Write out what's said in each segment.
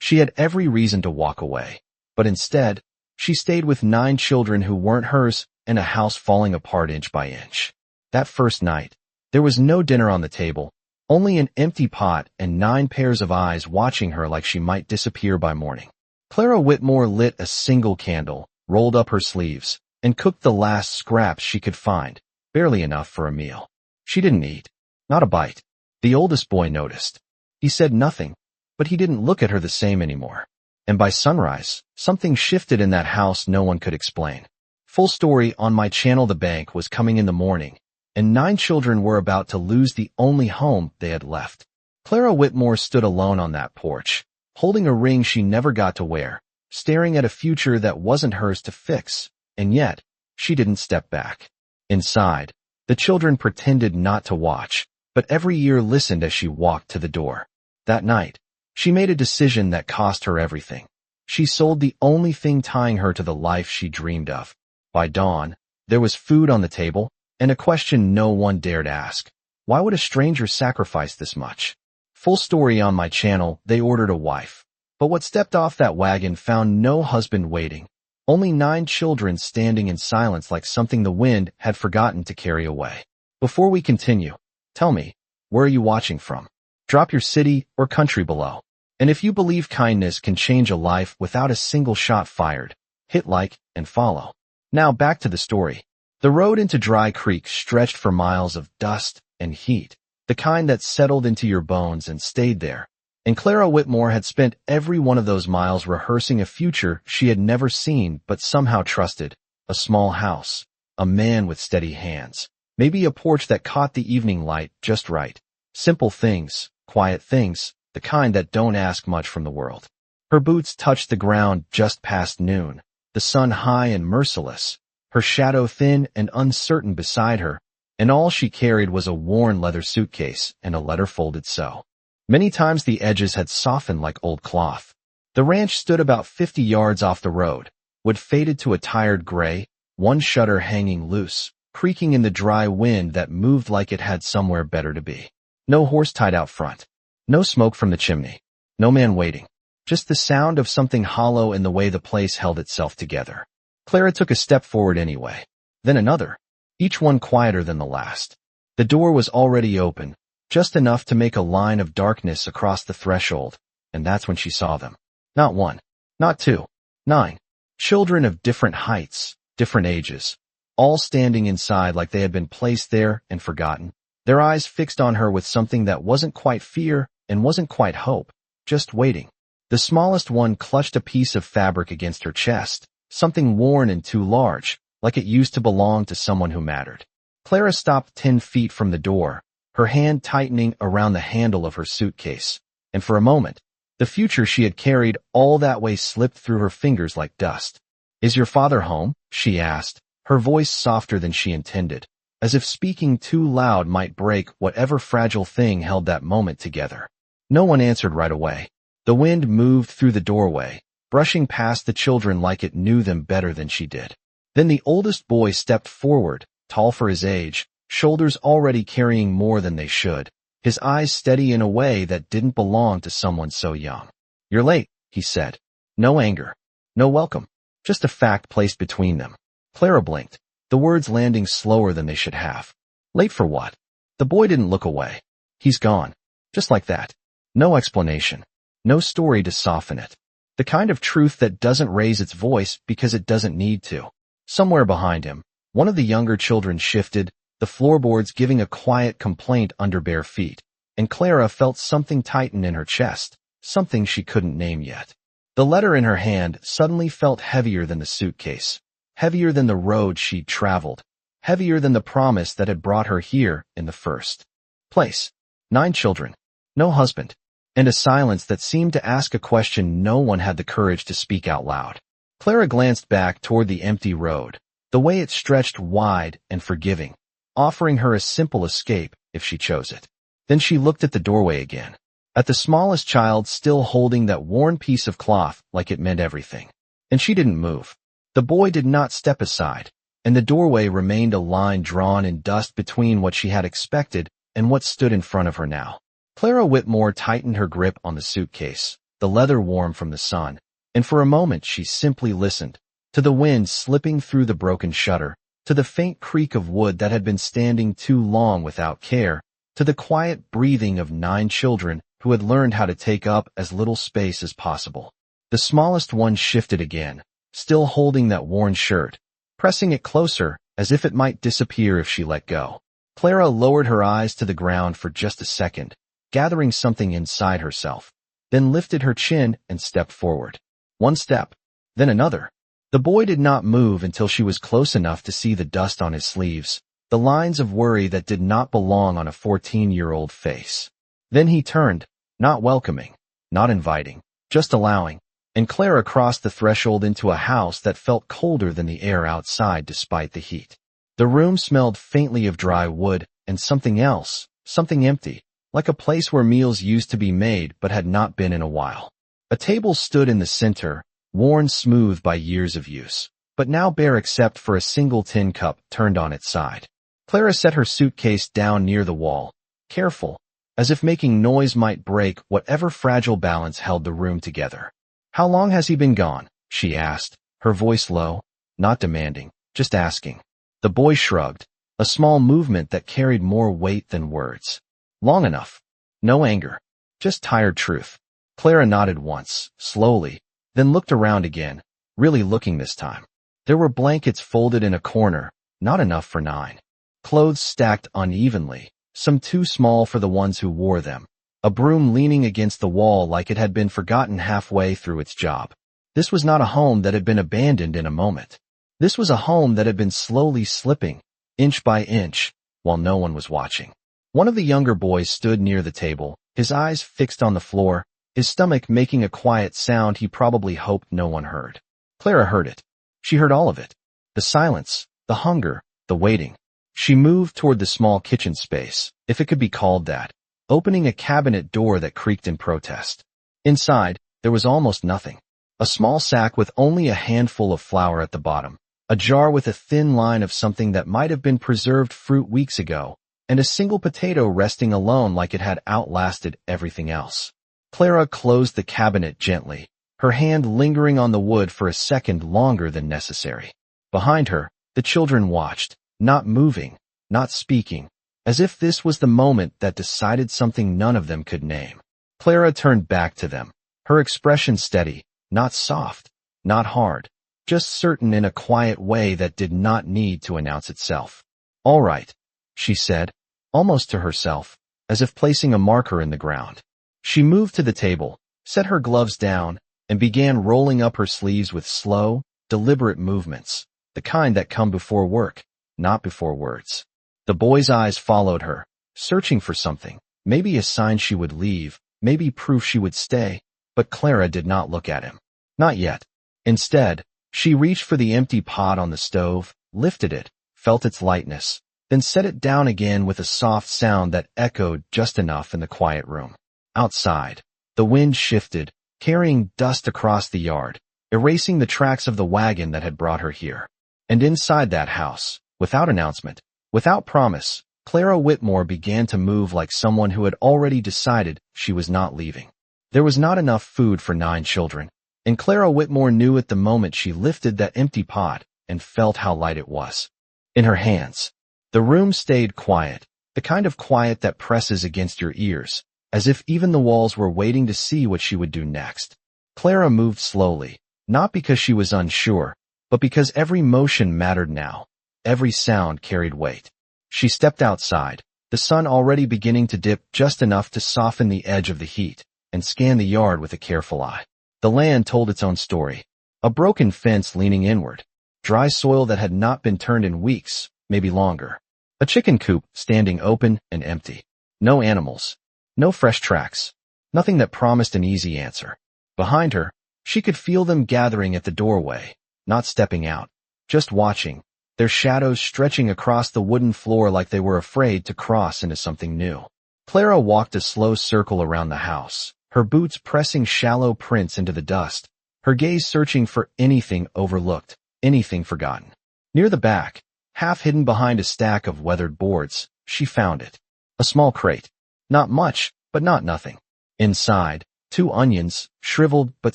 She had every reason to walk away, but instead, she stayed with 9 children who weren't hers and a house falling apart inch by inch. That first night, there was no dinner on the table, only an empty pot and 9 pairs of eyes watching her like she might disappear by morning. Clara Whitmore lit a single candle, rolled up her sleeves, and cooked the last scraps she could find, barely enough for a meal. She didn't eat. Not a bite. The oldest boy noticed. He said nothing, but he didn't look at her the same anymore. And by sunrise, something shifted in that house no one could explain. Full story on my channel. The bank was coming in the morning, and 9 children were about to lose the only home they had left. Clara Whitmore stood alone on that porch, holding a ring she never got to wear, staring at a future that wasn't hers to fix, and yet, she didn't step back. Inside, the children pretended not to watch, but every ear listened as she walked to the door. That night, she made a decision that cost her everything. She sold the only thing tying her to the life she dreamed of. By dawn, there was food on the table, and a question no one dared ask. Why would a stranger sacrifice this much? Full story on my channel. They ordered a wife. But what stepped off that wagon found no husband waiting. Only 9 children standing in silence like something the wind had forgotten to carry away. Before we continue, tell me, where are you watching from? Drop your city or country below. And if you believe kindness can change a life without a single shot fired, hit like and follow. Now back to the story. The road into Dry Creek stretched for miles of dust and heat, the kind that settled into your bones and stayed there. And Clara Whitmore had spent every one of those miles rehearsing a future she had never seen but somehow trusted. A small house, a man with steady hands, maybe a porch that caught the evening light just right. Simple things, quiet things, the kind that don't ask much from the world. Her boots touched the ground just past noon, the sun high and merciless, her shadow thin and uncertain beside her, and all she carried was a worn leather suitcase and a letter folded so. Many times the edges had softened like old cloth. The ranch stood about 50 yards off the road, wood faded to a tired gray, one shutter hanging loose, creaking in the dry wind that moved like it had somewhere better to be. No horse tied out front. No smoke from the chimney. No man waiting. Just the sound of something hollow in the way the place held itself together. Clara took a step forward anyway. Then another. Each one quieter than the last. The door was already open, just enough to make a line of darkness across the threshold, and that's when she saw them. Not 1. Not 2. 9. Children of different heights, different ages, all standing inside like they had been placed there and forgotten, their eyes fixed on her with something that wasn't quite fear and wasn't quite hope, just waiting. The smallest one clutched a piece of fabric against her chest, something worn and too large, like it used to belong to someone who mattered. Clara stopped 10 feet from the door, her hand tightening around the handle of her suitcase, and for a moment, the future she had carried all that way slipped through her fingers like dust. "Is your father home?" she asked, her voice softer than she intended, as if speaking too loud might break whatever fragile thing held that moment together. No one answered right away. The wind moved through the doorway, brushing past the children like it knew them better than she did. Then the oldest boy stepped forward, tall for his age, shoulders already carrying more than they should, his eyes steady in a way that didn't belong to someone so young. "You're late," he said. No anger. No welcome. Just a fact placed between them. Clara blinked, the words landing slower than they should have. "Late for what?" The boy didn't look away. "He's gone." Just like that. No explanation. No story to soften it. The kind of truth that doesn't raise its voice because it doesn't need to. Somewhere behind him, one of the younger children shifted, the floorboards giving a quiet complaint under bare feet, and Clara felt something tighten in her chest, something she couldn't name yet. The letter in her hand suddenly felt heavier than the suitcase, heavier than the road she'd traveled, heavier than the promise that had brought her here in the first place. 9 children, no husband, and a silence that seemed to ask a question no one had the courage to speak out loud. Clara glanced back toward the empty road, the way it stretched wide and forgiving, offering her a simple escape if she chose it. Then she looked at the doorway again, at the smallest child still holding that worn piece of cloth like it meant everything. And she didn't move. The boy did not step aside, and the doorway remained a line drawn in dust between what she had expected and what stood in front of her now. Clara Whitmore tightened her grip on the suitcase, the leather warm from the sun, and for a moment she simply listened, to the wind slipping through the broken shutter, to the faint creak of wood that had been standing too long without care, to the quiet breathing of 9 children who had learned how to take up as little space as possible. The smallest one shifted again, still holding that worn shirt, pressing it closer as if it might disappear if she let go. Clara lowered her eyes to the ground for just a second, gathering something inside herself, then lifted her chin and stepped forward. One step, then another. The boy did not move until she was close enough to see the dust on his sleeves, the lines of worry that did not belong on a 14-year-old face. Then he turned, not welcoming, not inviting, just allowing, and Clara crossed the threshold into a house that felt colder than the air outside despite the heat. The room smelled faintly of dry wood and something else, something empty, like a place where meals used to be made but had not been in a while. A table stood in the center, worn smooth by years of use, but now bare except for a single tin cup turned on its side. Clara set her suitcase down near the wall, careful, as if making noise might break whatever fragile balance held the room together. "How long has he been gone?" she asked, her voice low, not demanding, just asking. The boy shrugged, a small movement that carried more weight than words. "Long enough." No anger, just tired truth. Clara nodded once, slowly, then looked around again, really looking this time. There were blankets folded in a corner, not enough for 9. Clothes stacked unevenly, some too small for the ones who wore them. A broom leaning against the wall like it had been forgotten halfway through its job. This was not a home that had been abandoned in a moment. This was a home that had been slowly slipping, inch by inch, while no one was watching. One of the younger boys stood near the table, his eyes fixed on the floor, his stomach making a quiet sound he probably hoped no one heard. Clara heard it. She heard all of it. The silence, the hunger, the waiting. She moved toward the small kitchen space, if it could be called that, opening a cabinet door that creaked in protest. Inside, there was almost nothing. A small sack with only a handful of flour at the bottom, a jar with a thin line of something that might have been preserved fruit weeks ago, and a single potato resting alone like it had outlasted everything else. Clara closed the cabinet gently, her hand lingering on the wood for a second longer than necessary. Behind her, the children watched, not moving, not speaking, as if this was the moment that decided something none of them could name. Clara turned back to them, her expression steady, not soft, not hard, just certain in a quiet way that did not need to announce itself. "All right," she said, almost to herself, as if placing a marker in the ground. She moved to the table, set her gloves down, and began rolling up her sleeves with slow, deliberate movements, the kind that come before work, not before words. The boy's eyes followed her, searching for something, maybe a sign she would leave, maybe proof she would stay, but Clara did not look at him. Not yet. Instead, she reached for the empty pot on the stove, lifted it, felt its lightness, then set it down again with a soft sound that echoed just enough in the quiet room. Outside, the wind shifted, carrying dust across the yard, erasing the tracks of the wagon that had brought her here. And inside that house, without announcement, without promise, Clara Whitmore began to move like someone who had already decided she was not leaving. There was not enough food for 9 children, and Clara Whitmore knew at the moment she lifted that empty pot and felt how light it was. In her hands, the room stayed quiet, the kind of quiet that presses against your ears, as if even the walls were waiting to see what she would do next. Clara moved slowly, not because she was unsure, but because every motion mattered now. Every sound carried weight. She stepped outside, the sun already beginning to dip just enough to soften the edge of the heat, and scanned the yard with a careful eye. The land told its own story. A broken fence leaning inward, dry soil that had not been turned in weeks, maybe longer. A chicken coop standing open and empty. No animals. No fresh tracks. Nothing that promised an easy answer. Behind her, she could feel them gathering at the doorway, not stepping out, just watching, their shadows stretching across the wooden floor like they were afraid to cross into something new. Clara walked a slow circle around the house, her boots pressing shallow prints into the dust, her gaze searching for anything overlooked, anything forgotten. Near the back, half hidden behind a stack of weathered boards, she found it. A small crate. Not much, but not nothing. Inside, 2 onions, shriveled but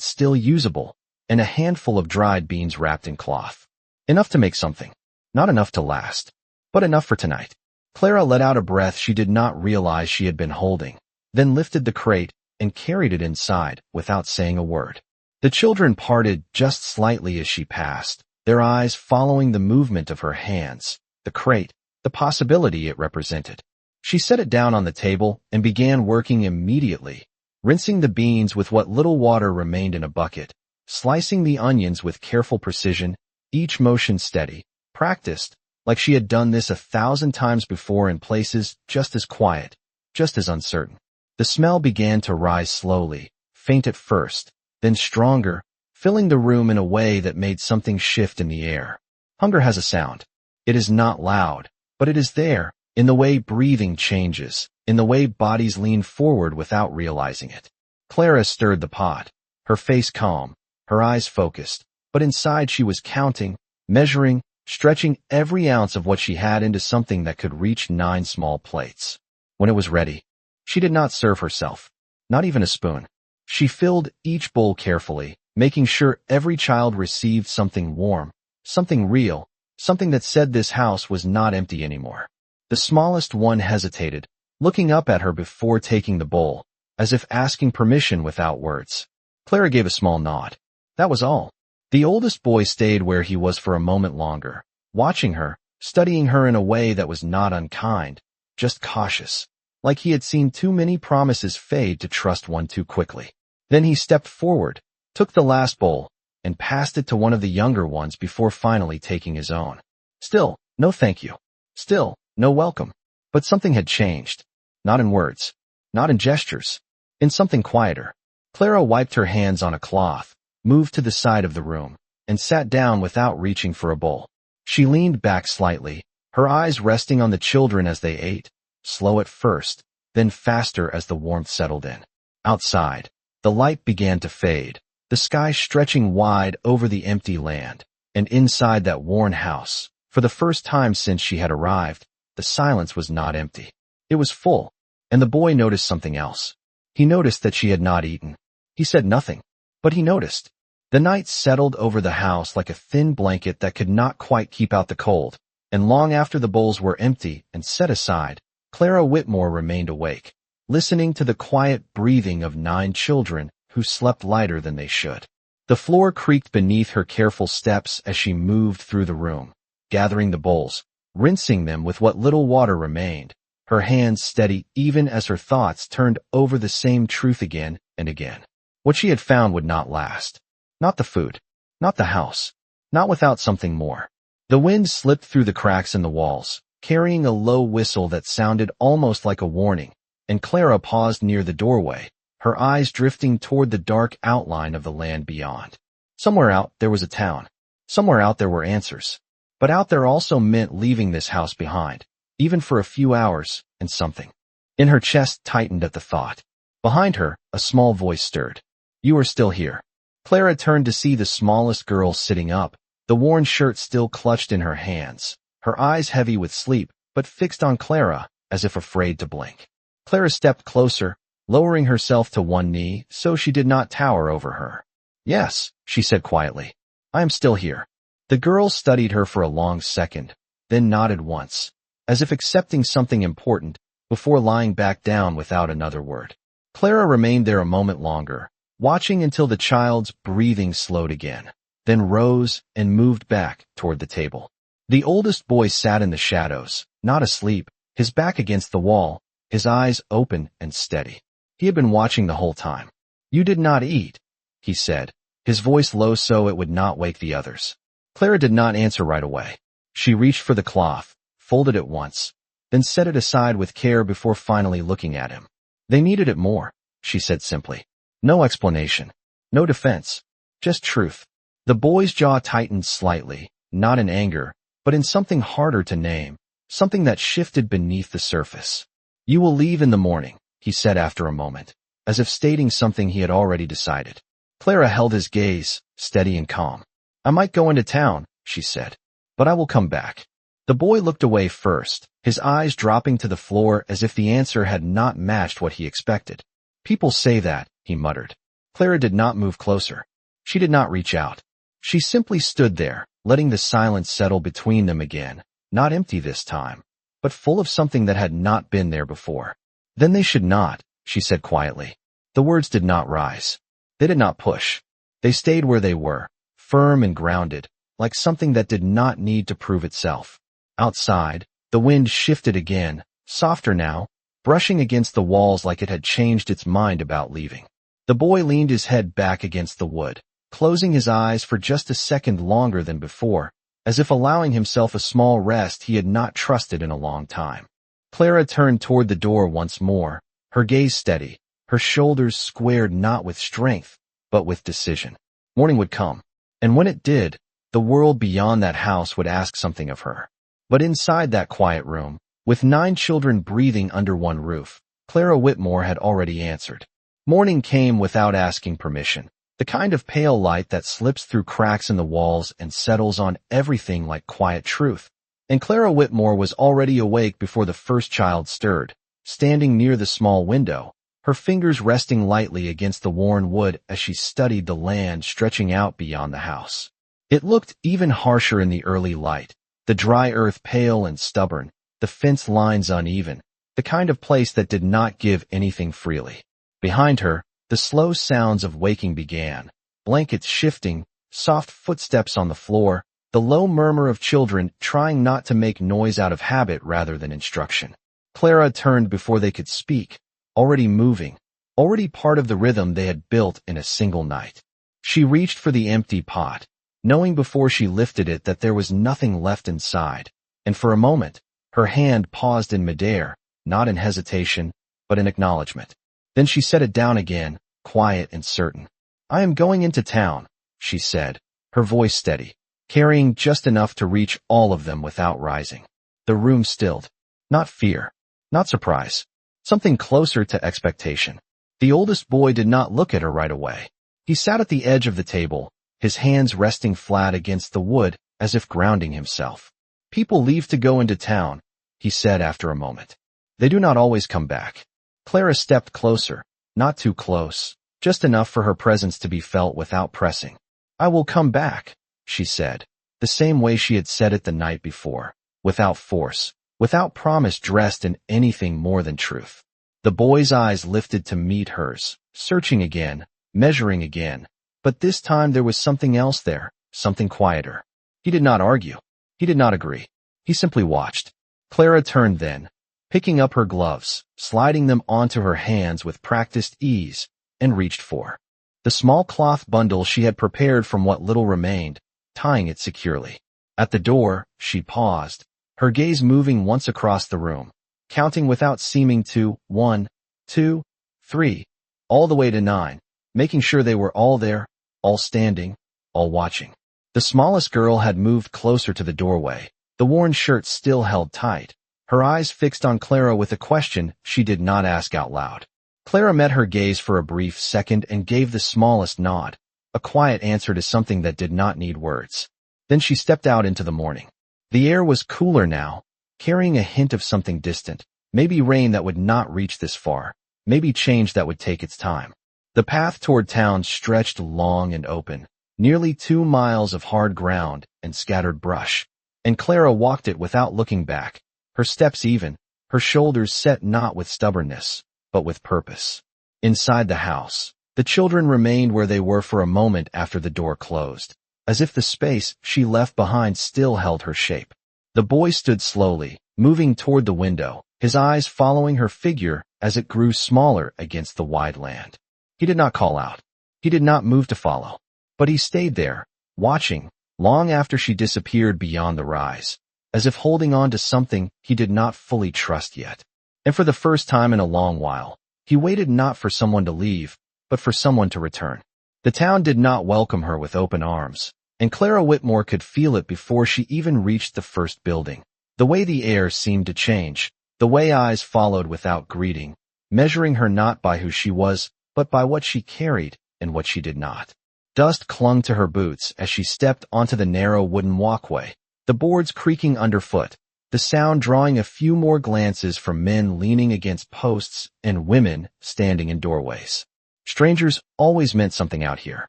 still usable, and a handful of dried beans wrapped in cloth. Enough to make something. Not enough to last, but enough for tonight. Clara let out a breath she did not realize she had been holding, then lifted the crate and carried it inside without saying a word. The children parted just slightly as she passed, their eyes following the movement of her hands, the crate, the possibility it represented. She set it down on the table and began working immediately, rinsing the beans with what little water remained in a bucket, slicing the onions with careful precision, each motion steady, practiced, like she had done this 1,000 times before in places just as quiet, just as uncertain. The smell began to rise slowly, faint at first, then stronger, filling the room in a way that made something shift in the air. Hunger has a sound. It is not loud, but it is there, in the way breathing changes, in the way bodies lean forward without realizing it. Clara stirred the pot, her face calm, her eyes focused, but inside she was counting, measuring, stretching every ounce of what she had into something that could reach 9 small plates. When it was ready, she did not serve herself, not even a spoon. She filled each bowl carefully, making sure every child received something warm, something real, something that said this house was not empty anymore. The smallest one hesitated, looking up at her before taking the bowl, as if asking permission without words. Clara gave a small nod. That was all. The oldest boy stayed where he was for a moment longer, watching her, studying her in a way that was not unkind, just cautious, like he had seen too many promises fade to trust one too quickly. Then he stepped forward, took the last bowl, and passed it to one of the younger ones before finally taking his own. Still, no thank you. Still, no welcome. But something had changed. Not in words. Not in gestures. In something quieter. Clara wiped her hands on a cloth, moved to the side of the room, and sat down without reaching for a bowl. She leaned back slightly, her eyes resting on the children as they ate, slow at first, then faster as the warmth settled in. Outside, the light began to fade, the sky stretching wide over the empty land, and inside that worn house, for the first time since she had arrived, the silence was not empty. It was full, and the boy noticed something else. He noticed that she had not eaten. He said nothing, but he noticed. The night settled over the house like a thin blanket that could not quite keep out the cold, and long after the bowls were empty and set aside, Clara Whitmore remained awake, listening to the quiet breathing of 9 children who slept lighter than they should. The floor creaked beneath her careful steps as she moved through the room, gathering the bowls, rinsing them with what little water remained, her hands steady even as her thoughts turned over the same truth again and again. What she had found would not last. Not the food. Not the house. Not without something more. The wind slipped through the cracks in the walls, carrying a low whistle that sounded almost like a warning, and Clara paused near the doorway, her eyes drifting toward the dark outline of the land beyond. Somewhere out there was a town. Somewhere out there were answers. But out there also meant leaving this house behind, even for a few hours, and something. In her chest tightened at the thought. Behind her, a small voice stirred. You are still here. Clara turned to see the smallest girl sitting up, the worn shirt still clutched in her hands, her eyes heavy with sleep, but fixed on Clara, as if afraid to blink. Clara stepped closer, lowering herself to one knee so she did not tower over her. Yes, she said quietly. I am still here. The girl studied her for a long second, then nodded once, as if accepting something important, before lying back down without another word. Clara remained there a moment longer, watching until the child's breathing slowed again, then rose and moved back toward the table. The oldest boy sat in the shadows, not asleep, his back against the wall, his eyes open and steady. He had been watching the whole time. You did not eat, he said, his voice low so it would not wake the others. Clara did not answer right away. She reached for the cloth, folded it once, then set it aside with care before finally looking at him. They needed it more, she said simply. No explanation. No defense. Just truth. The boy's jaw tightened slightly, not in anger, but in something harder to name, something that shifted beneath the surface. You will leave in the morning, he said after a moment, as if stating something he had already decided. Clara held his gaze, steady and calm. I might go into town, she said, but I will come back. The boy looked away first, his eyes dropping to the floor as if the answer had not matched what he expected. People say that, he muttered. Clara did not move closer. She did not reach out. She simply stood there, letting the silence settle between them again, not empty this time, but full of something that had not been there before. Then they should not, she said quietly. The words did not rise. They did not push. They stayed where they were, firm and grounded, like something that did not need to prove itself. Outside, the wind shifted again, softer now, brushing against the walls like it had changed its mind about leaving. The boy leaned his head back against the wood, closing his eyes for just a second longer than before, as if allowing himself a small rest he had not trusted in a long time. Clara turned toward the door once more, her gaze steady, her shoulders squared not with strength, but with decision. Morning would come, and when it did, the world beyond that house would ask something of her. But inside that quiet room, with 9 children breathing under one roof, Clara Whitmore had already answered. Morning came without asking permission, the kind of pale light that slips through cracks in the walls and settles on everything like quiet truth. And Clara Whitmore was already awake before the first child stirred, standing near the small window, her fingers resting lightly against the worn wood as she studied the land stretching out beyond the house. It looked even harsher in the early light, the dry earth pale and stubborn, the fence lines uneven, the kind of place that did not give anything freely. Behind her, the slow sounds of waking began, blankets shifting, soft footsteps on the floor, the low murmur of children trying not to make noise out of habit rather than instruction. Clara turned before they could speak, already moving, already part of the rhythm they had built in a single night. She reached for the empty pot, knowing before she lifted it that there was nothing left inside, and for a moment, her hand paused in midair, not in hesitation, but in acknowledgement. Then she set it down again, quiet and certain. I am going into town, she said, her voice steady, carrying just enough to reach all of them without rising. The room stilled. Not fear, not surprise, something closer to expectation. The oldest boy did not look at her right away. He sat at the edge of the table, his hands resting flat against the wood as if grounding himself. People leave to go into town, he said after a moment. They do not always come back. Clara stepped closer, not too close, just enough for her presence to be felt without pressing. I will come back, she said, the same way she had said it the night before, without force, without promise dressed in anything more than truth. The boy's eyes lifted to meet hers, searching again, measuring again, but this time there was something else there, something quieter. He did not argue. He did not agree. He simply watched. Clara turned then, picking up her gloves, sliding them onto her hands with practiced ease, and reached for the small cloth bundle she had prepared from what little remained, tying it securely. At the door, she paused, her gaze moving once across the room, counting without seeming to, 1, 2, 3, all the way to 9, making sure they were all there, all standing, all watching. The smallest girl had moved closer to the doorway, the worn shirt still held tight, her eyes fixed on Clara with a question she did not ask out loud. Clara met her gaze for a brief second and gave the smallest nod, a quiet answer to something that did not need words. Then she stepped out into the morning. The air was cooler now, carrying a hint of something distant, maybe rain that would not reach this far, maybe change that would take its time. The path toward town stretched long and open, nearly 2 miles of hard ground and scattered brush, and Clara walked it without looking back, her steps even, her shoulders set not with stubbornness, but with purpose. Inside the house, the children remained where they were for a moment after the door closed, as if the space she left behind still held her shape. The boy stood slowly, moving toward the window, his eyes following her figure as it grew smaller against the wide land. He did not call out. He did not move to follow. But he stayed there, watching, long after she disappeared beyond the rise, as if holding on to something he did not fully trust yet. And for the first time in a long while, he waited not for someone to leave, but for someone to return. The town did not welcome her with open arms, and Clara Whitmore could feel it before she even reached the first building. The way the air seemed to change, the way eyes followed without greeting, measuring her not by who she was, but by what she carried and what she did not. Dust clung to her boots as she stepped onto the narrow wooden walkway, the boards creaking underfoot, the sound drawing a few more glances from men leaning against posts and women standing in doorways. Strangers always meant something out here.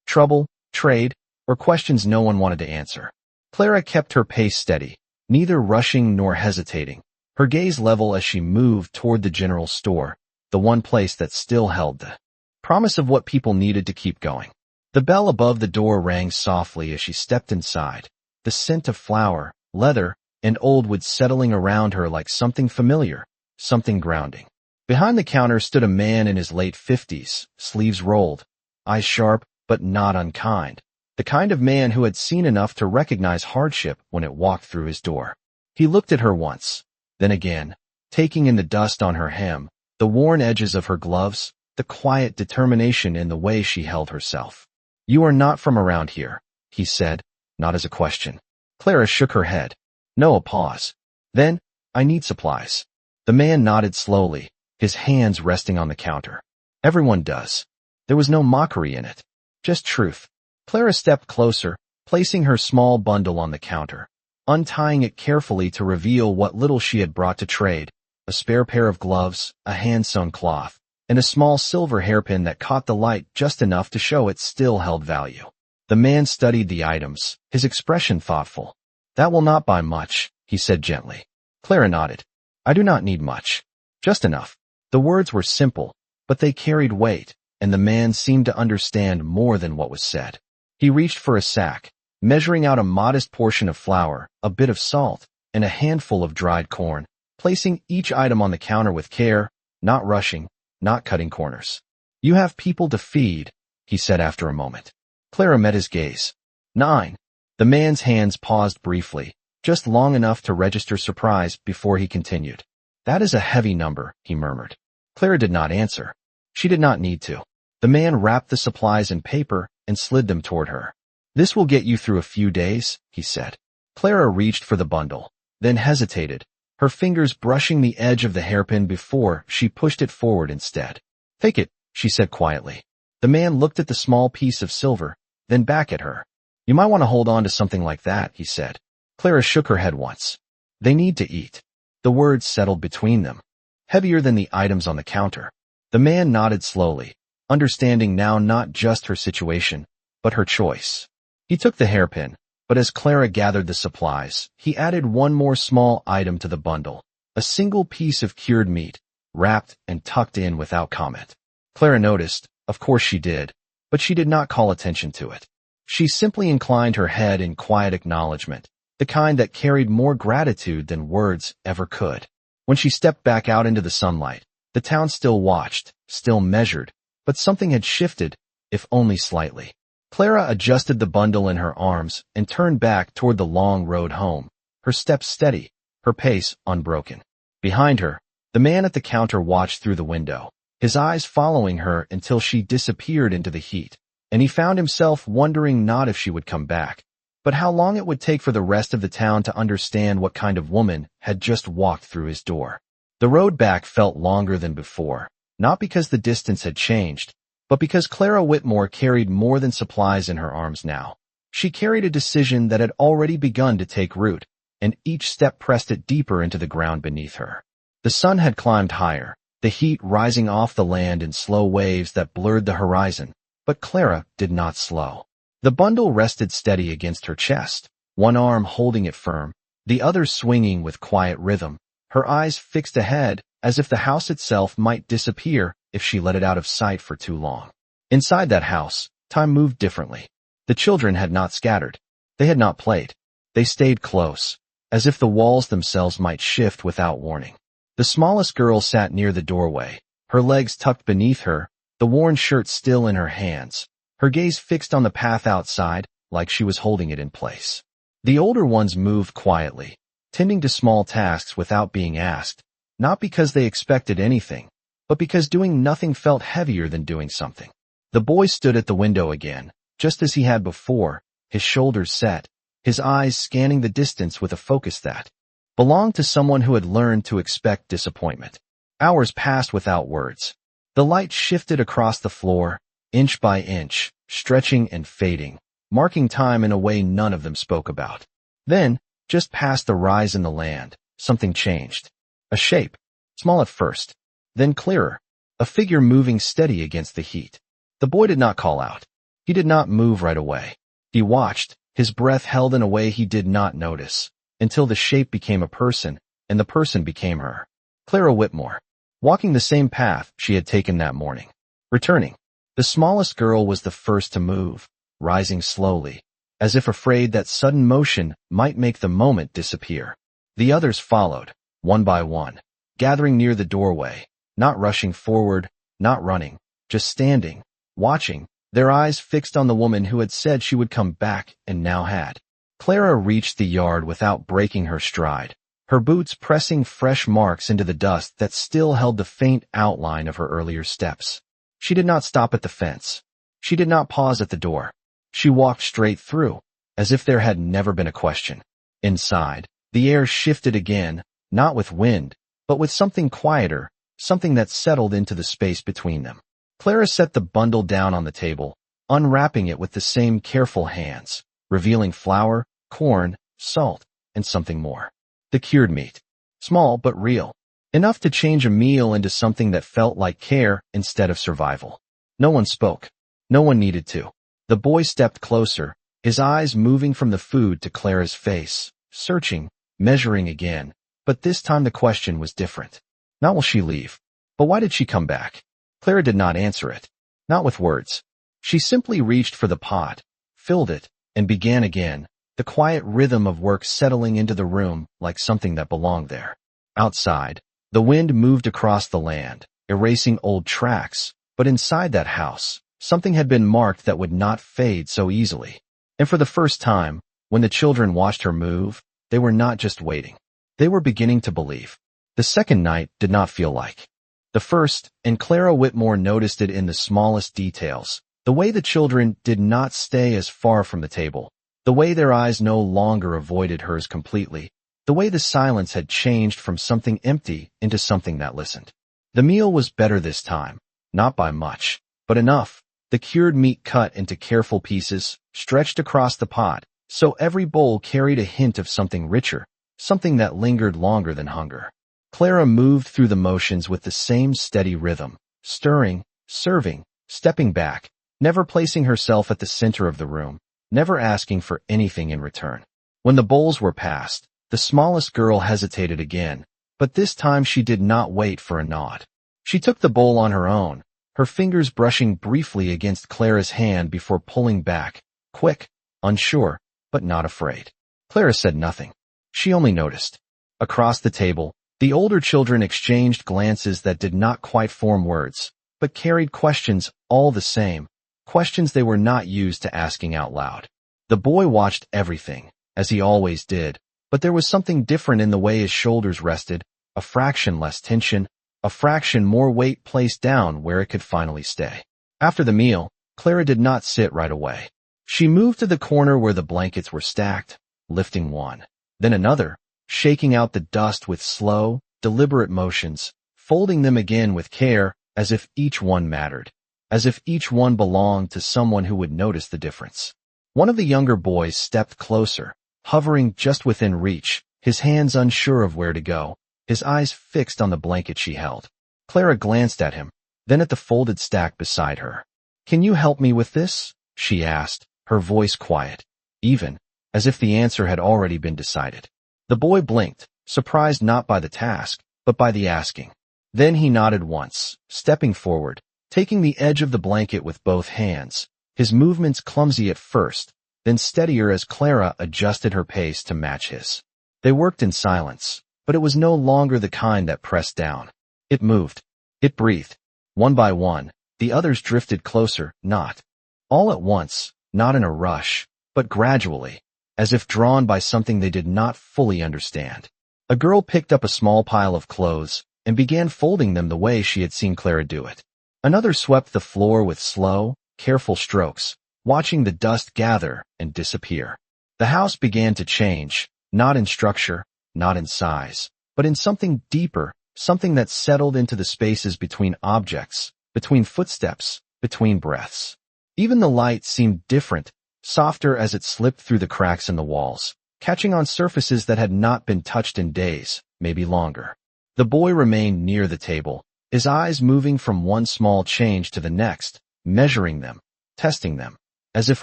Trouble, trade, or questions no one wanted to answer. Clara kept her pace steady, neither rushing nor hesitating, her gaze level as she moved toward the general store, the one place that still held the promise of what people needed to keep going. The bell above the door rang softly as she stepped inside, the scent of flour, leather, and old wood settling around her like something familiar, something grounding. Behind the counter stood a man in his late 50s, sleeves rolled, eyes sharp but not unkind, the kind of man who had seen enough to recognize hardship when it walked through his door. He looked at her once, then again, taking in the dust on her hem, the worn edges of her gloves, the quiet determination in the way she held herself. "You are not from around here," he said, not as a question. Clara shook her head. No, a pause. Then, "I need supplies." The man nodded slowly, his hands resting on the counter. "Everyone does." There was no mockery in it, just truth. Clara stepped closer, placing her small bundle on the counter, untying it carefully to reveal what little she had brought to trade, a spare pair of gloves, a hand-sewn cloth, and a small silver hairpin that caught the light just enough to show it still held value. The man studied the items, his expression thoughtful. "That will not buy much," he said gently. Clara nodded. "I do not need much. Just enough." The words were simple, but they carried weight, and the man seemed to understand more than what was said. He reached for a sack, measuring out a modest portion of flour, a bit of salt, and a handful of dried corn, placing each item on the counter with care, not rushing, not cutting corners. "You have people to feed," he said after a moment. Clara met his gaze. 9. The man's hands paused briefly, just long enough to register surprise before he continued. "That is a heavy number," he murmured. Clara did not answer. She did not need to. The man wrapped the supplies in paper and slid them toward her. "This will get you through a few days," he said. Clara reached for the bundle, then hesitated, her fingers brushing the edge of the hairpin before she pushed it forward instead. "Take it," she said quietly. The man looked at the small piece of silver, then back at her. "You might want to hold on to something like that," he said. Clara shook her head once. "They need to eat." The words settled between them, heavier than the items on the counter. The man nodded slowly, understanding now not just her situation, but her choice. He took the hairpin, but as Clara gathered the supplies, he added one more small item to the bundle, a single piece of cured meat, wrapped and tucked in without comment. Clara noticed, of course she did, but she did not call attention to it. She simply inclined her head in quiet acknowledgement, the kind that carried more gratitude than words ever could. When she stepped back out into the sunlight, the town still watched, still measured, but something had shifted, if only slightly. Clara adjusted the bundle in her arms and turned back toward the long road home, her steps steady, her pace unbroken. Behind her, the man at the counter watched through the window, his eyes following her until she disappeared into the heat, and he found himself wondering not if she would come back, but how long it would take for the rest of the town to understand what kind of woman had just walked through his door. The road back felt longer than before, not because the distance had changed, but because Clara Whitmore carried more than supplies in her arms now. She carried a decision that had already begun to take root, and each step pressed it deeper into the ground beneath her. The sun had climbed higher, the heat rising off the land in slow waves that blurred the horizon, but Clara did not slow. The bundle rested steady against her chest, one arm holding it firm, the other swinging with quiet rhythm, her eyes fixed ahead as if the house itself might disappear if she let it out of sight for too long. Inside that house, time moved differently. The children had not scattered. They had not played. They stayed close, as if the walls themselves might shift without warning. The smallest girl sat near the doorway, her legs tucked beneath her, the worn shirt still in her hands, her gaze fixed on the path outside like she was holding it in place. The older ones moved quietly, tending to small tasks without being asked, not because they expected anything, but because doing nothing felt heavier than doing something. The boy stood at the window again, just as he had before, his shoulders set, his eyes scanning the distance with a focus that belonged to someone who had learned to expect disappointment. Hours passed without words. The light shifted across the floor, inch by inch, stretching and fading, marking time in a way none of them spoke about. Then, Just past the rise in the land, something changed. A shape, small at first, then clearer, a figure moving steady against the heat. The boy did not call out. He did not move right away. He watched, his breath held in a way he did not notice, until the shape became a person, and the person became her. Clara Whitmore, walking the same path she had taken that morning. Returning, the smallest girl was the first to move, rising slowly, as if afraid that sudden motion might make the moment disappear. The others followed, one by one, gathering near the doorway, not rushing forward, not running, just standing, watching, their eyes fixed on the woman who had said she would come back and now had. Clara reached the yard without breaking her stride, her boots pressing fresh marks into the dust that still held the faint outline of her earlier steps. She did not stop at the fence. She did not pause at the door. She walked straight through, as if there had never been a question. Inside, the air shifted again, not with wind, but with something quieter, something that settled into the space between them. Clara set the bundle down on the table, unwrapping it with the same careful hands, revealing flour, corn, salt, and something more. The cured meat. Small but real. Enough to change a meal into something that felt like care instead of survival. No one spoke. No one needed to. The boy stepped closer, his eyes moving from the food to Clara's face, searching, measuring again, but this time the question was different. Not will she leave, but why did she come back? Clara did not answer it. Not with words. She simply reached for the pot, filled it, and began again, the quiet rhythm of work settling into the room like something that belonged there. Outside, the wind moved across the land, erasing old tracks, but inside that house, something had been marked that would not fade so easily. And for the first time, when the children watched her move, they were not just waiting. They were beginning to believe. The second night did not feel like the first, and Clara Whitmore noticed it in the smallest details. The way the children did not stay as far from the table. The way their eyes no longer avoided hers completely. The way the silence had changed from something empty into something that listened. The meal was better this time, not by much, but enough. The cured meat cut into careful pieces, stretched across the pot, so every bowl carried a hint of something richer, something that lingered longer than hunger. Clara moved through the motions with the same steady rhythm, stirring, serving, stepping back, never placing herself at the center of the room, never asking for anything in return. When the bowls were passed, the smallest girl hesitated again, but this time she did not wait for a nod. She took the bowl on her own, her fingers brushing briefly against Clara's hand before pulling back, quick, unsure, but not afraid. Clara said nothing. She only noticed. Across the table, the older children exchanged glances that did not quite form words, but carried questions all the same, questions they were not used to asking out loud. The boy watched everything, as he always did, but there was something different in the way his shoulders rested, a fraction less tension, a fraction more weight placed down where it could finally stay. After the meal, Clara did not sit right away. She moved to the corner where the blankets were stacked, lifting one, then another, shaking out the dust with slow, deliberate motions, folding them again with care, as if each one mattered, as if each one belonged to someone who would notice the difference. One of the younger boys stepped closer, hovering just within reach, his hands unsure of where to go, his eyes fixed on the blanket she held. Clara glanced at him, then at the folded stack beside her. "Can you help me with this?" she asked, her voice quiet, even, as if the answer had already been decided. The boy blinked, surprised not by the task, but by the asking. Then he nodded once, stepping forward, taking the edge of the blanket with both hands, his movements clumsy at first, then steadier as Clara adjusted her pace to match his. They worked in silence, but it was no longer the kind that pressed down. It moved. It breathed. One by one, the others drifted closer, not all at once, not in a rush, but gradually, as if drawn by something they did not fully understand. A girl picked up a small pile of clothes and began folding them the way she had seen Clara do it. Another swept the floor with slow, careful strokes, watching the dust gather and disappear. The house began to change, not in structure, not in size, but in something deeper, something that settled into the spaces between objects, between footsteps, between breaths. Even the light seemed different, softer as it slipped through the cracks in the walls, catching on surfaces that had not been touched in days, maybe longer. The boy remained near the table, his eyes moving from one small change to the next, measuring them, testing them, as if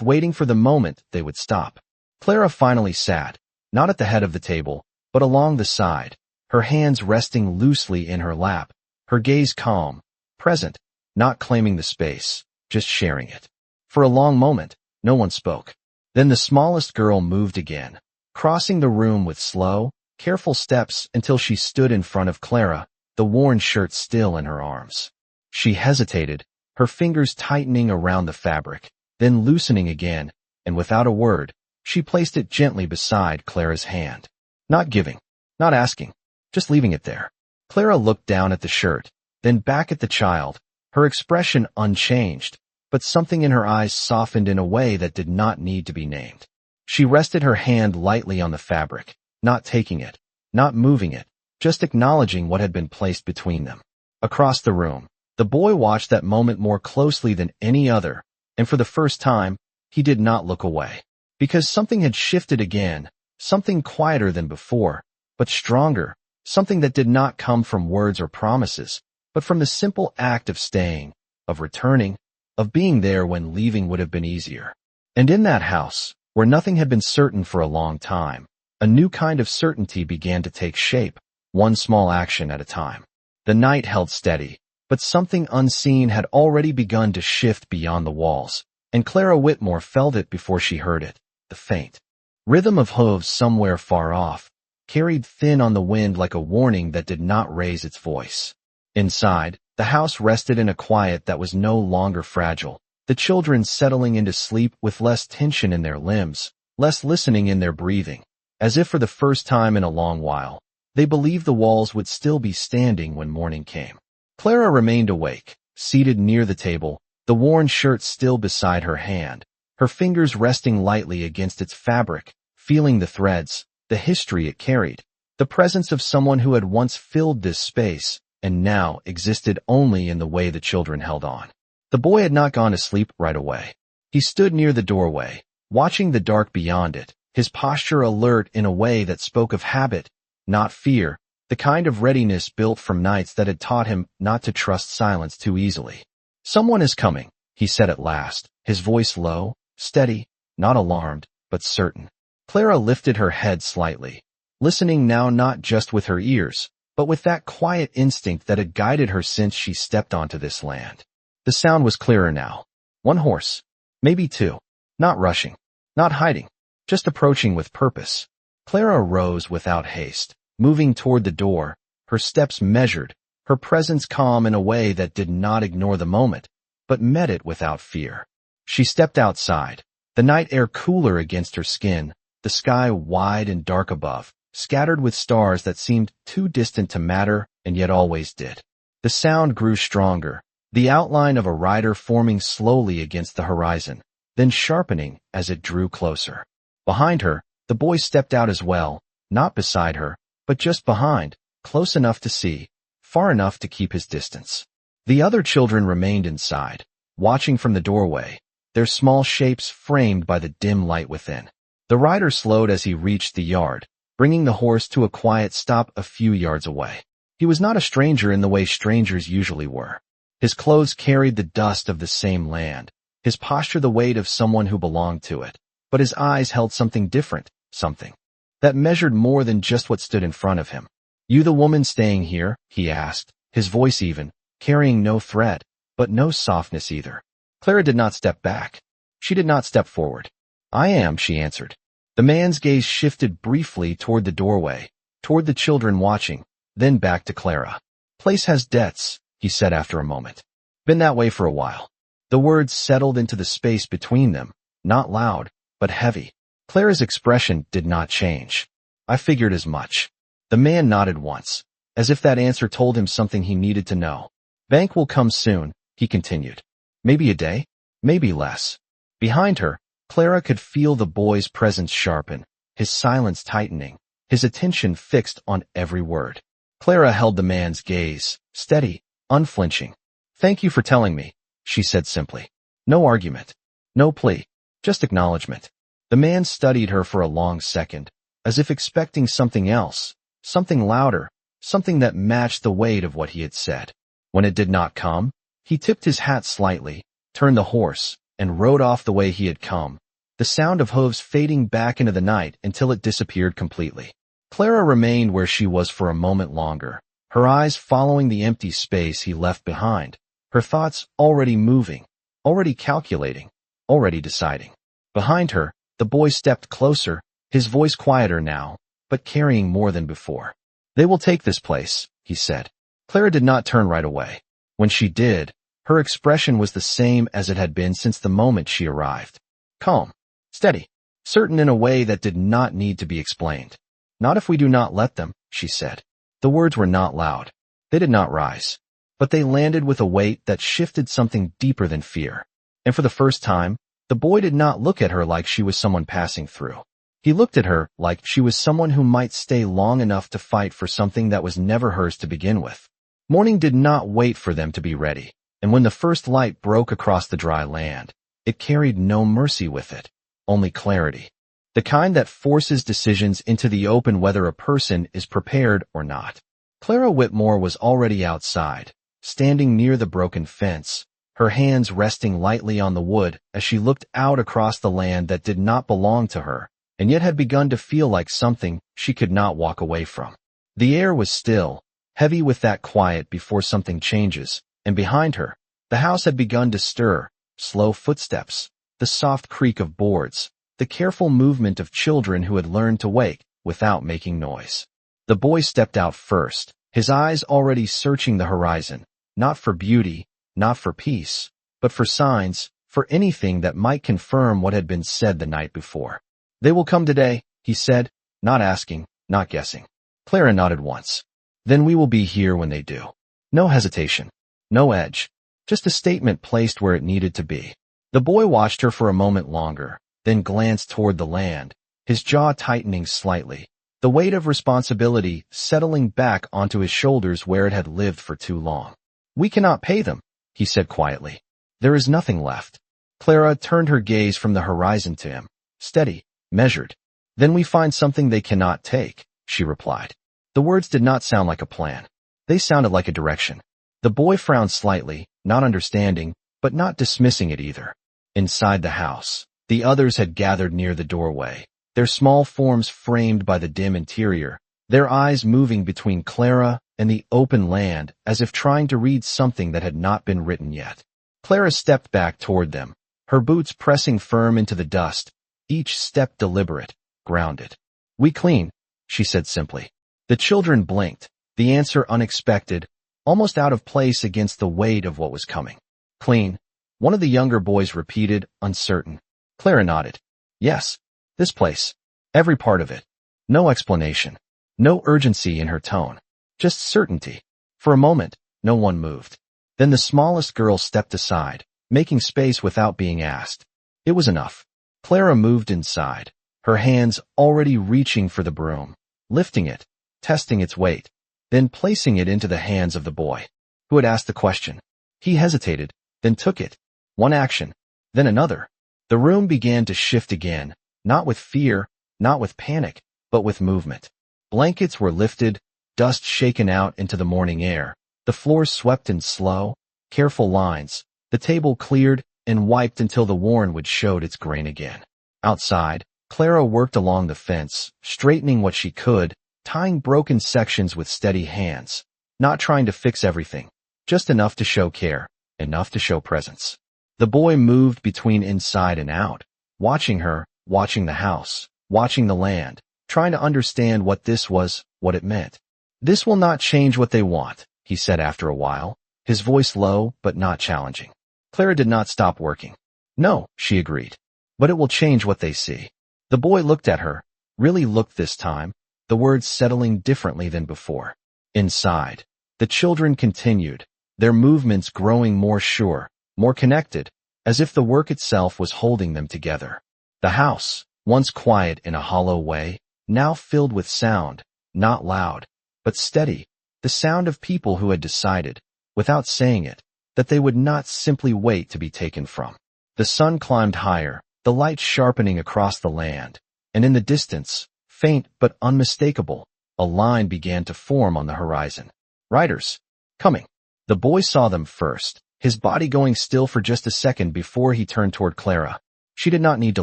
waiting for the moment they would stop. Clara finally sat, not at the head of the table, but along the side, her hands resting loosely in her lap, her gaze calm, present, not claiming the space, just sharing it. For a long moment, no one spoke. Then the smallest girl moved again, crossing the room with slow, careful steps until she stood in front of Clara, the worn shirt still in her arms. She hesitated, her fingers tightening around the fabric, then loosening again, and without a word, she placed it gently beside Clara's hand. Not giving, not asking, just leaving it there. Clara looked down at the shirt, then back at the child, her expression unchanged, but something in her eyes softened in a way that did not need to be named. She rested her hand lightly on the fabric, not taking it, not moving it, just acknowledging what had been placed between them. Across the room, the boy watched that moment more closely than any other, and for the first time, he did not look away. Because something had shifted again, something quieter than before, but stronger, something that did not come from words or promises, but from the simple act of staying, of returning, of being there when leaving would have been easier. And in that house, where nothing had been certain for a long time, a new kind of certainty began to take shape, one small action at a time. The night held steady, but something unseen had already begun to shift beyond the walls, and Clara Whitmore felt it before she heard it, the faint rhythm of hooves somewhere far off, carried thin on the wind like a warning that did not raise its voice. Inside, the house rested in a quiet that was no longer fragile, the children settling into sleep with less tension in their limbs, less listening in their breathing, as if for the first time in a long while, they believed the walls would still be standing when morning came. Clara remained awake, seated near the table, the worn shirt still beside her hand, her fingers resting lightly against its fabric, feeling the threads, the history it carried, the presence of someone who had once filled this space, and now existed only in the way the children held on. The boy had not gone to sleep right away. He stood near the doorway, watching the dark beyond it, his posture alert in a way that spoke of habit, not fear, the kind of readiness built from nights that had taught him not to trust silence too easily. "Someone is coming," he said at last, his voice low, steady, not alarmed, but certain. Clara lifted her head slightly, listening now not just with her ears, but with that quiet instinct that had guided her since she stepped onto this land. The sound was clearer now. One horse, maybe two, not rushing, not hiding, just approaching with purpose. Clara rose without haste, moving toward the door, her steps measured, her presence calm in a way that did not ignore the moment, but met it without fear. She stepped outside, the night air cooler against her skin, the sky wide and dark above, scattered with stars that seemed too distant to matter and yet always did. The sound grew stronger, the outline of a rider forming slowly against the horizon, then sharpening as it drew closer. Behind her, the boy stepped out as well, not beside her, but just behind, close enough to see, far enough to keep his distance. The other children remained inside, watching from the doorway, their small shapes framed by the dim light within. The rider slowed as he reached the yard, bringing the horse to a quiet stop a few yards away. He was not a stranger in the way strangers usually were. His clothes carried the dust of the same land, his posture the weight of someone who belonged to it, but his eyes held something different, something that measured more than just what stood in front of him. "You the woman staying here?" he asked, his voice even, carrying no threat, but no softness either. Clara did not step back. She did not step forward. "I am," she answered. The man's gaze shifted briefly toward the doorway, toward the children watching, then back to Clara. "Place has debts," he said after a moment. "Been that way for a while." The words settled into the space between them, not loud, but heavy. Clara's expression did not change. "I figured as much." The man nodded once, as if that answer told him something he needed to know. "Bank will come soon," he continued. "Maybe a day, maybe less." Behind her, Clara could feel the boy's presence sharpen, his silence tightening, his attention fixed on every word. Clara held the man's gaze, steady, unflinching. "Thank you for telling me," she said simply. No argument, no plea, just acknowledgement. The man studied her for a long second, as if expecting something else, something louder, something that matched the weight of what he had said. When it did not come, he tipped his hat slightly, turned the horse, and rode off the way he had come, the sound of hooves fading back into the night until it disappeared completely. Clara remained where she was for a moment longer, her eyes following the empty space he left behind, her thoughts already moving, already calculating, already deciding. Behind her, the boy stepped closer, his voice quieter now, but carrying more than before. "They will take this place," he said. Clara did not turn right away. When she did, her expression was the same as it had been since the moment she arrived. Calm, steady, certain in a way that did not need to be explained. "Not if we do not let them," she said. The words were not loud. They did not rise. But they landed with a weight that shifted something deeper than fear. And for the first time, the boy did not look at her like she was someone passing through. He looked at her like she was someone who might stay long enough to fight for something that was never hers to begin with. Morning did not wait for them to be ready, and when the first light broke across the dry land, it carried no mercy with it, only clarity. The kind that forces decisions into the open whether a person is prepared or not. Clara Whitmore was already outside, standing near the broken fence, her hands resting lightly on the wood as she looked out across the land that did not belong to her, and yet had begun to feel like something she could not walk away from. The air was still, heavy with that quiet before something changes, and behind her, the house had begun to stir, slow footsteps, the soft creak of boards, the careful movement of children who had learned to wake without making noise. The boy stepped out first, his eyes already searching the horizon, not for beauty, not for peace, but for signs, for anything that might confirm what had been said the night before. "They will come today," he said, not asking, not guessing. Clara nodded once. "Then we will be here when they do." No hesitation, no edge, just a statement placed where it needed to be. The boy watched her for a moment longer, then glanced toward the land, his jaw tightening slightly, the weight of responsibility settling back onto his shoulders where it had lived for too long. "We cannot pay them," he said quietly. "There is nothing left." Clara turned her gaze from the horizon to him, steady, measured. "Then we find something they cannot take," she replied. The words did not sound like a plan. They sounded like a direction. The boy frowned slightly, not understanding, but not dismissing it either. Inside the house, the others had gathered near the doorway, their small forms framed by the dim interior, their eyes moving between Clara and the open land as if trying to read something that had not been written yet. Clara stepped back toward them, her boots pressing firm into the dust, each step deliberate, grounded. "We clean," she said simply. The children blinked, the answer unexpected, almost out of place against the weight of what was coming. "Clean," one of the younger boys repeated, uncertain. Clara nodded. "Yes, this place. Every part of it." No explanation. No urgency in her tone. Just certainty. For a moment, no one moved. Then the smallest girl stepped aside, making space without being asked. It was enough. Clara moved inside, her hands already reaching for the broom, lifting it, testing its weight, then placing it into the hands of the boy, who had asked the question. He hesitated, then took it. One action, then another. The room began to shift again, not with fear, not with panic, but with movement. Blankets were lifted, dust shaken out into the morning air, the floors swept in slow, careful lines, the table cleared and wiped until the worn wood showed its grain again. Outside, Clara worked along the fence, straightening what she could, tying broken sections with steady hands, not trying to fix everything, just enough to show care, enough to show presence. The boy moved between inside and out, watching her, watching the house, watching the land, trying to understand what this was, what it meant. "This will not change what they want," he said after a while, his voice low but not challenging. Clara did not stop working. "No," she agreed. "But it will change what they see." The boy looked at her, really looked this time, the words settling differently than before. Inside, the children continued, their movements growing more sure, more connected, as if the work itself was holding them together. The house, once quiet in a hollow way, now filled with sound, not loud, but steady, the sound of people who had decided, without saying it, that they would not simply wait to be taken from. The sun climbed higher, the light sharpening across the land, and in the distance, Faint but unmistakable, a line began to form on the horizon. Riders. Coming. The boy saw them first, his body going still for just a second before he turned toward Clara. She did not need to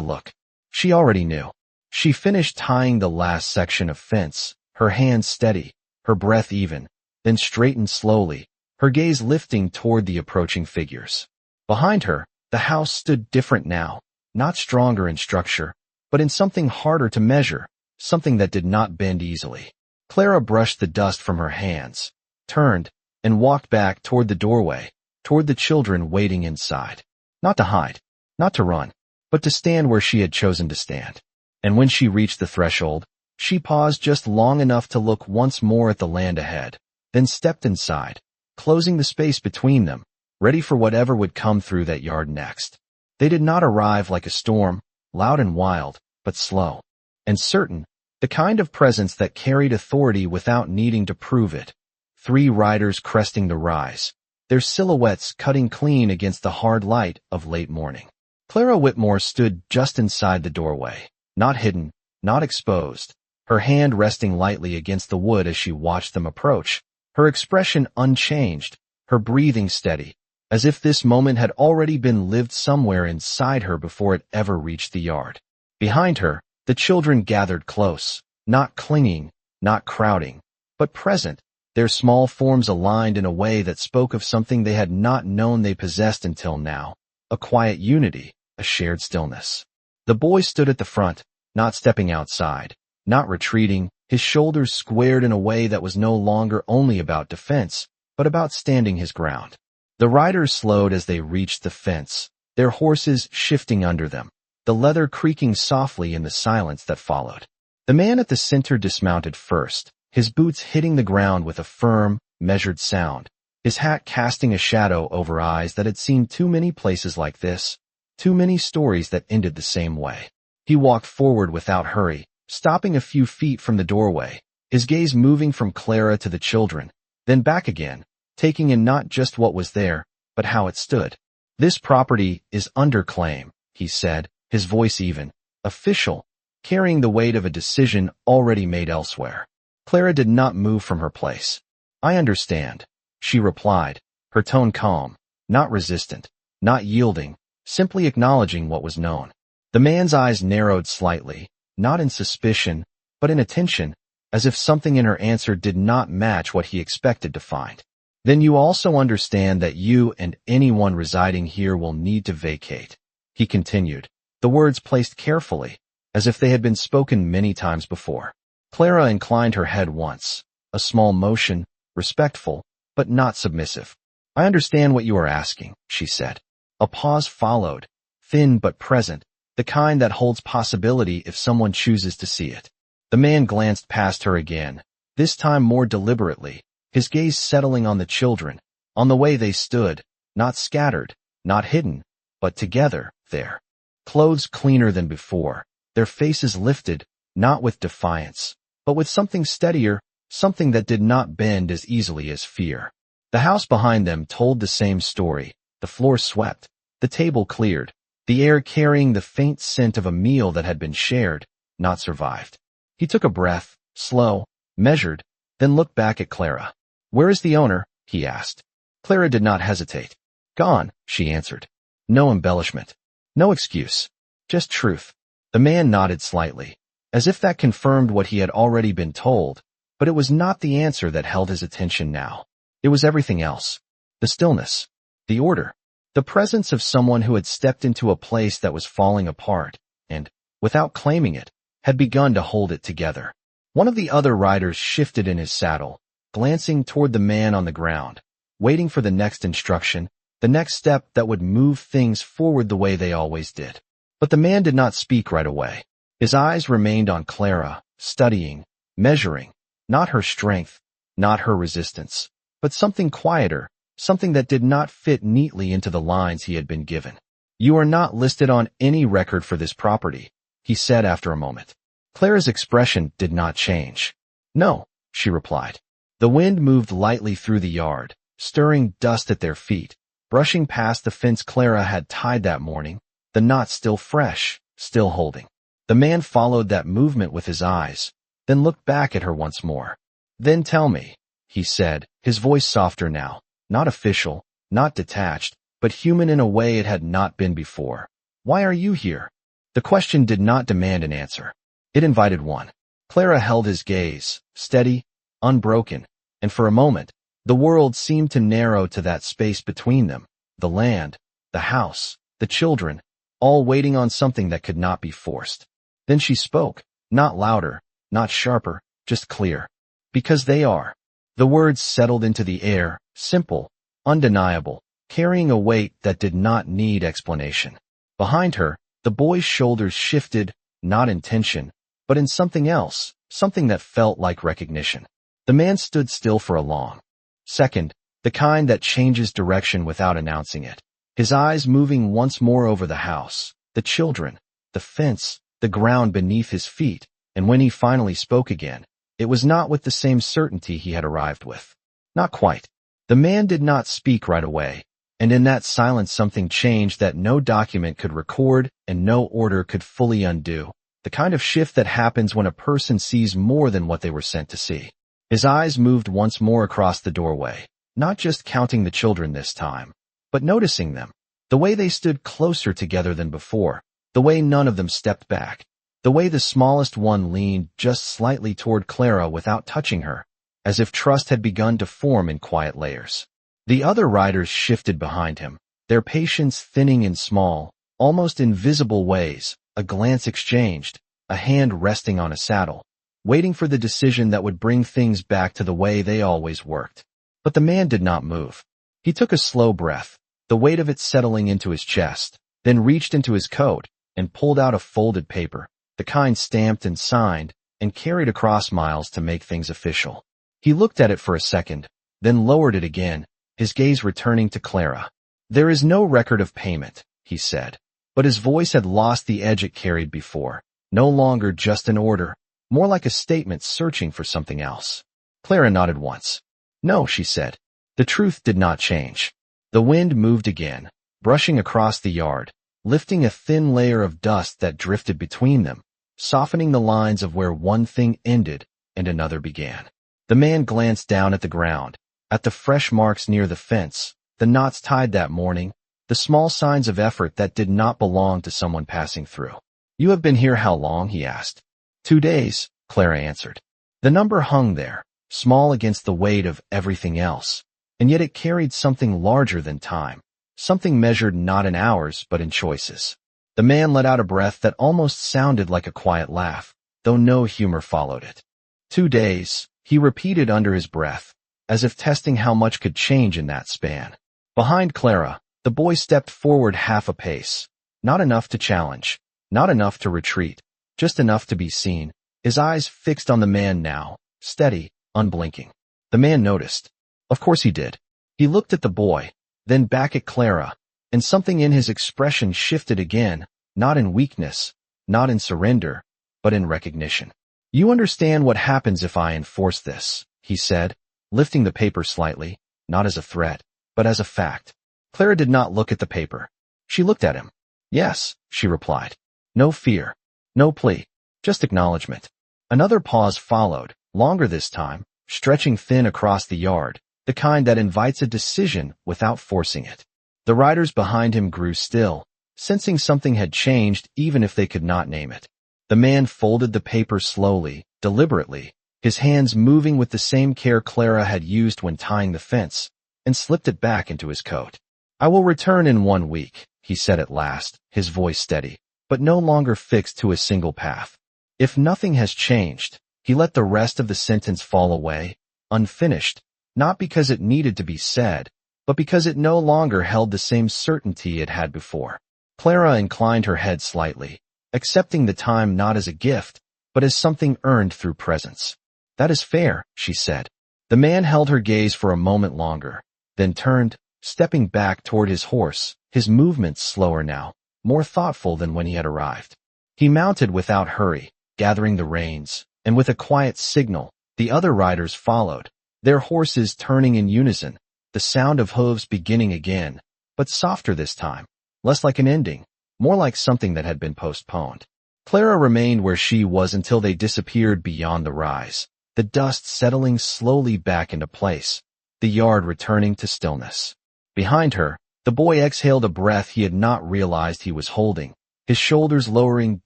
look. She already knew. She finished tying the last section of fence, her hands steady, her breath even, then straightened slowly, her gaze lifting toward the approaching figures. Behind her, the house stood different now, not stronger in structure, but in something harder to measure, something that did not bend easily. Clara brushed the dust from her hands, turned, and walked back toward the doorway, toward the children waiting inside. Not to hide, not to run, but to stand where she had chosen to stand. And when she reached the threshold, she paused just long enough to look once more at the land ahead, then stepped inside, closing the space between them, ready for whatever would come through that yard next. They did not arrive like a storm, loud and wild, but slow and certain, the kind of presence that carried authority without needing to prove it. 3 riders cresting the rise, their silhouettes cutting clean against the hard light of late morning. Clara Whitmore stood just inside the doorway, not hidden, not exposed, her hand resting lightly against the wood as she watched them approach, her expression unchanged, her breathing steady, as if this moment had already been lived somewhere inside her before it ever reached the yard. Behind her, the children gathered close, not clinging, not crowding, but present, their small forms aligned in a way that spoke of something they had not known they possessed until now, a quiet unity, a shared stillness. The boy stood at the front, not stepping outside, not retreating, his shoulders squared in a way that was no longer only about defense, but about standing his ground. The riders slowed as they reached the fence, their horses shifting under them, the leather creaking softly in the silence that followed. The man at the center dismounted first, his boots hitting the ground with a firm, measured sound, his hat casting a shadow over eyes that had seen too many places like this, too many stories that ended the same way. He walked forward without hurry, stopping a few feet from the doorway, his gaze moving from Clara to the children, then back again, taking in not just what was there, but how it stood. This property is under claim, he said, his voice even, official, carrying the weight of a decision already made elsewhere. Clara did not move from her place. I understand, she replied, her tone calm, not resistant, not yielding, simply acknowledging what was known. The man's eyes narrowed slightly, not in suspicion, but in attention, as if something in her answer did not match what he expected to find. Then you also understand that you and anyone residing here will need to vacate, he continued, the words placed carefully, as if they had been spoken many times before. Clara inclined her head once, a small motion, respectful, but not submissive. I understand what you are asking, she said. A pause followed, thin but present, the kind that holds possibility if someone chooses to see it. The man glanced past her again, this time more deliberately, his gaze settling on the children, on the way they stood, not scattered, not hidden, but together, there. Clothes cleaner than before, their faces lifted, not with defiance, but with something steadier, something that did not bend as easily as fear. The house behind them told the same story, the floor swept, the table cleared, the air carrying the faint scent of a meal that had been shared, not survived. He took a breath, slow, measured, then looked back at Clara. Where is the owner? He asked. Clara did not hesitate. Gone, she answered. No embellishment. No excuse. Just truth. The man nodded slightly, as if that confirmed what he had already been told, but it was not the answer that held his attention now. It was everything else. The stillness. The order. The presence of someone who had stepped into a place that was falling apart, and, without claiming it, had begun to hold it together. One of the other riders shifted in his saddle, glancing toward the man on the ground, waiting for the next instruction, the next step that would move things forward the way they always did. But the man did not speak right away. His eyes remained on Clara, studying, measuring, not her strength, not her resistance, but something quieter, something that did not fit neatly into the lines he had been given. You are not listed on any record for this property, he said after a moment. Clara's expression did not change. No, she replied. The wind moved lightly through the yard, stirring dust at their feet, brushing past the fence Clara had tied that morning, the knot still fresh, still holding. The man followed that movement with his eyes, then looked back at her once more. "Then tell me," he said, his voice softer now, not official, not detached, but human in a way it had not been before. "Why are you here?" The question did not demand an answer. It invited one. Clara held his gaze, steady, unbroken, and for a moment, the world seemed to narrow to that space between them, the land, the house, the children, all waiting on something that could not be forced. Then she spoke, not louder, not sharper, just clear. "Because they are." The words settled into the air, simple, undeniable, carrying a weight that did not need explanation. Behind her, the boy's shoulders shifted, not in tension, but in something else, something that felt like recognition. The man stood still for a long second, the kind that changes direction without announcing it. His eyes moving once more over the house, the children, the fence, the ground beneath his feet, and when he finally spoke again, it was not with the same certainty he had arrived with. Not quite. The man did not speak right away, and in that silence something changed that no document could record and no order could fully undo, the kind of shift that happens when a person sees more than what they were sent to see. His eyes moved once more across the doorway, not just counting the children this time, but noticing them, the way they stood closer together than before, the way none of them stepped back, the way the smallest one leaned just slightly toward Clara without touching her, as if trust had begun to form in quiet layers. The other riders shifted behind him, their patience thinning in small, almost invisible ways, a glance exchanged, a hand resting on a saddle, waiting for the decision that would bring things back to the way they always worked. But the man did not move. He took a slow breath, the weight of it settling into his chest, then reached into his coat and pulled out a folded paper, the kind stamped and signed and carried across miles to make things official. He looked at it for a second, then lowered it again, his gaze returning to Clara. "There is no record of payment," he said, but his voice had lost the edge it carried before, no longer just an order, more like a statement searching for something else. Clara nodded once. "No," she said. The truth did not change. The wind moved again, brushing across the yard, lifting a thin layer of dust that drifted between them, softening the lines of where one thing ended and another began. The man glanced down at the ground, at the fresh marks near the fence, the knots tied that morning, the small signs of effort that did not belong to someone passing through. "You have been here how long?" he asked. 2 days, Clara answered. The number hung there, small against the weight of everything else, and yet it carried something larger than time, something measured not in hours but in choices. The man let out a breath that almost sounded like a quiet laugh, though no humor followed it. 2 days, he repeated under his breath, as if testing how much could change in that span. Behind Clara, the boy stepped forward half a pace, not enough to challenge, not enough to retreat, just enough to be seen, his eyes fixed on the man now, steady, unblinking. The man noticed. Of course he did. He looked at the boy, then back at Clara, and something in his expression shifted again, not in weakness, not in surrender, but in recognition. "You understand what happens if I enforce this," he said, lifting the paper slightly, not as a threat, but as a fact. Clara did not look at the paper. She looked at him. "Yes," she replied. No fear, no plea, just acknowledgement. Another pause followed, longer this time, stretching thin across the yard, the kind that invites a decision without forcing it. The riders behind him grew still, sensing something had changed even if they could not name it. The man folded the paper slowly, deliberately, his hands moving with the same care Clara had used when tying the fence, and slipped it back into his coat. "I will return in 1 week," he said at last, his voice steady, but no longer fixed to a single path. If nothing has changed, he let the rest of the sentence fall away, unfinished, not because it needed to be said, but because it no longer held the same certainty it had before. Clara inclined her head slightly, accepting the time not as a gift, but as something earned through presence. "That is fair," she said. The man held her gaze for a moment longer, then turned, stepping back toward his horse, his movements slower now, more thoughtful than when he had arrived. He mounted without hurry, gathering the reins, and with a quiet signal, the other riders followed, their horses turning in unison, the sound of hooves beginning again, but softer this time, less like an ending, more like something that had been postponed. Clara remained where she was until they disappeared beyond the rise, the dust settling slowly back into place, the yard returning to stillness. Behind her, the boy exhaled a breath he had not realized he was holding, his shoulders lowering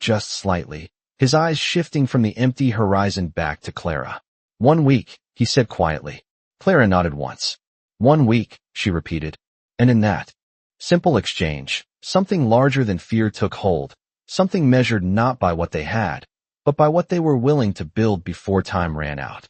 just slightly, his eyes shifting from the empty horizon back to Clara. 1 week, he said quietly. Clara nodded once. 1 week, she repeated. And in that simple exchange, something larger than fear took hold, something measured not by what they had, but by what they were willing to build before time ran out.